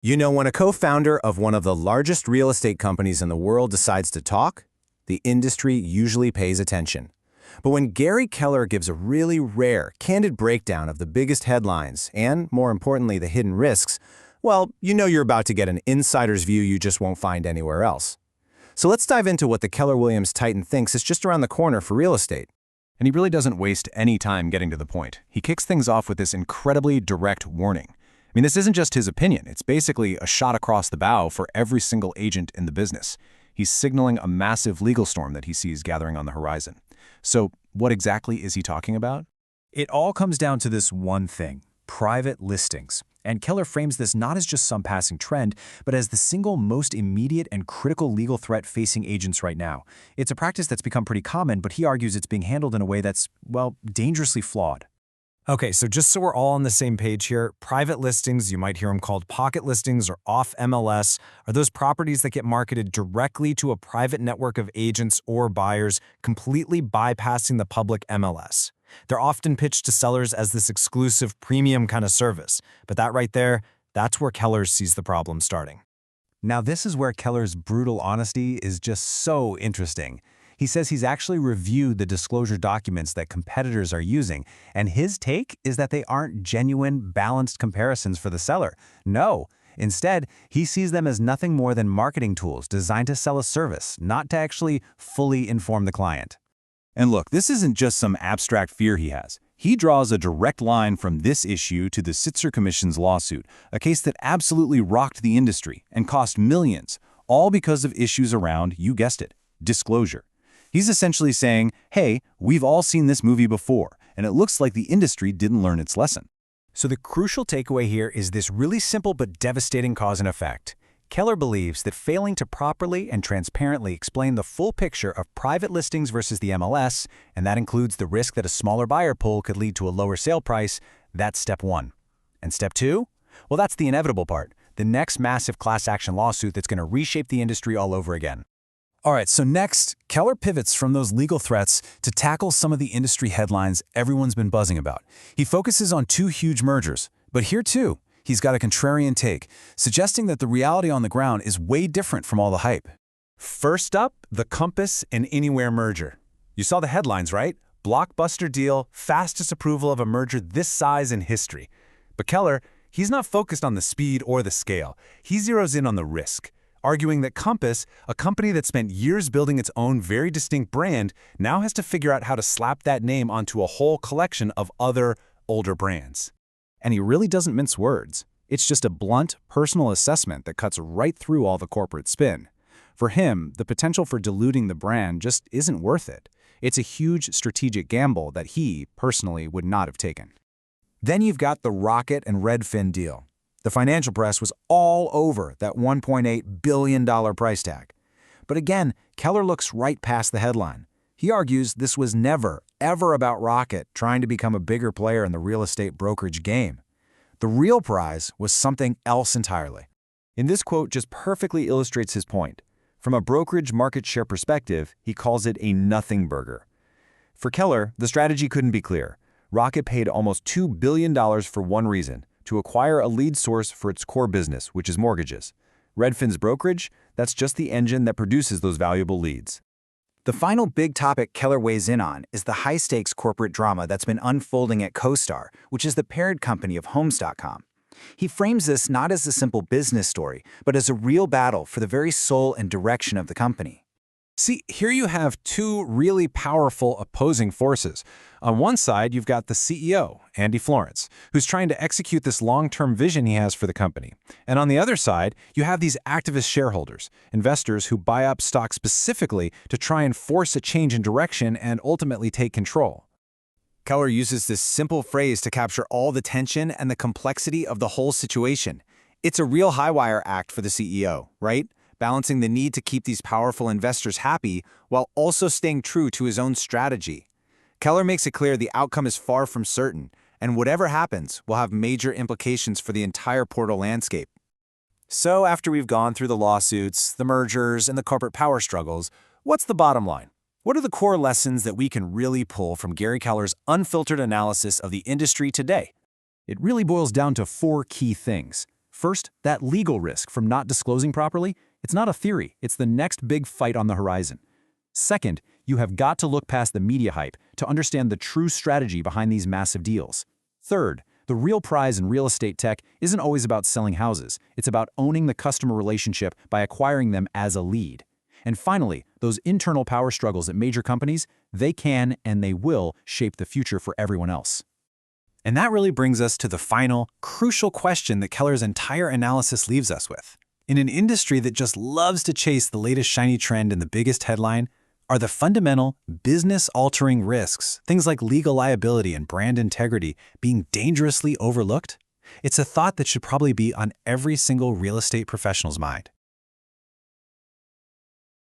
You know, when a co-founder of one of the largest real estate companies in the world decides to talk, the industry usually pays attention. But when Gary Keller gives a really rare, candid breakdown of the biggest headlines and, more importantly, the hidden risks, well, you know you're about to get an insider's view you just won't find anywhere else. So let's dive into what the Keller Williams Titan thinks is just around the corner for real estate. And he really doesn't waste any time getting to the point. He kicks things off with this incredibly direct warning. I mean, this isn't just his opinion. It's basically a shot across the bow for every single agent in the business. He's signaling a massive legal storm that he sees gathering on the horizon. So what exactly is he talking about? It all comes down to this one thing: private listings. And Keller frames this not as just some passing trend, but as the single most immediate and critical legal threat facing agents right now. It's a practice that's become pretty common, but he argues it's being handled in a way that's, well, dangerously flawed. Okay, so just so we're all on the same page here, private listings, you might hear them called pocket listings or off MLS, are those properties that get marketed directly to a private network of agents or buyers, completely bypassing the public MLS. They're often pitched to sellers as this exclusive premium kind of service, but that right there, that's where Keller sees the problem starting. Now, this is where Keller's brutal honesty is just so interesting. He says he's actually reviewed the disclosure documents that competitors are using, and his take is that they aren't genuine, balanced comparisons for the seller. No, instead, he sees them as nothing more than marketing tools designed to sell a service, not to actually fully inform the client. And look, this isn't just some abstract fear he has. He draws a direct line from this issue to the Sitzer Commission's lawsuit, a case that absolutely rocked the industry and cost millions, all because of issues around, you guessed it, disclosure. He's essentially saying, hey, we've all seen this movie before, and it looks like the industry didn't learn its lesson. So the crucial takeaway here is this really simple but devastating cause and effect. Keller believes that failing to properly and transparently explain the full picture of private listings versus the MLS, and that includes the risk that a smaller buyer pool could lead to a lower sale price, that's step one. And step two? Well, that's the inevitable part, the next massive class action lawsuit that's going to reshape the industry all over again. All right, so next, Keller pivots from those legal threats to tackle some of the industry headlines everyone's been buzzing about. He focuses on two huge mergers, but here too, he's got a contrarian take, suggesting that the reality on the ground is way different from all the hype. First up, the Compass and Anywhere merger. You saw the headlines, right? Blockbuster deal, fastest approval of a merger this size in history. But Keller, he's not focused on the speed or the scale. He zeroes in on the risk, arguing that Compass, a company that spent years building its own very distinct brand, now has to figure out how to slap that name onto a whole collection of other, older brands. And he really doesn't mince words. It's just a blunt, personal assessment that cuts right through all the corporate spin. For him, the potential for diluting the brand just isn't worth it. It's a huge strategic gamble that he, personally, would not have taken. Then you've got the Rocket and Redfin deal. The financial press was all over that $1.8 billion price tag. But again, Keller looks right past the headline. He argues this was never, ever about Rocket trying to become a bigger player in the real estate brokerage game. The real prize was something else entirely. And this quote just perfectly illustrates his point. From a brokerage market share perspective, he calls it a nothing burger. For Keller, the strategy couldn't be clearer. Rocket paid almost $2 billion for one reason: to acquire a lead source for its core business, which is mortgages. Redfin's brokerage, that's just the engine that produces those valuable leads. The final big topic Keller weighs in on is the high-stakes corporate drama that's been unfolding at CoStar, which is the parent company of Homes.com. He frames this not as a simple business story, but as a real battle for the very soul and direction of the company. See, here you have two really powerful opposing forces. On one side, you've got the CEO, Andy Florance, who's trying to execute this long-term vision he has for the company. And on the other side, you have these activist shareholders, investors who buy up stock specifically to try and force a change in direction and ultimately take control. Keller uses this simple phrase to capture all the tension and the complexity of the whole situation. It's a real high-wire act for the CEO, right? Balancing the need to keep these powerful investors happy while also staying true to his own strategy. Keller makes it clear the outcome is far from certain, and whatever happens will have major implications for the entire portal landscape. So after we've gone through the lawsuits, the mergers, and the corporate power struggles, what's the bottom line? What are the core lessons that we can really pull from Gary Keller's unfiltered analysis of the industry today? It really boils down to four key things. First, that legal risk from not disclosing properly. It's not a theory, it's the next big fight on the horizon. Second, you have got to look past the media hype to understand the true strategy behind these massive deals. Third, the real prize in real estate tech isn't always about selling houses. It's about owning the customer relationship by acquiring them as a lead. And finally, those internal power struggles at major companies, they can and they will shape the future for everyone else. And that really brings us to the final, crucial question that Keller's entire analysis leaves us with. In an industry that just loves to chase the latest shiny trend and the biggest headline, are the fundamental, business-altering risks, things like legal liability and brand integrity, being dangerously overlooked? It's a thought that should probably be on every single real estate professional's mind.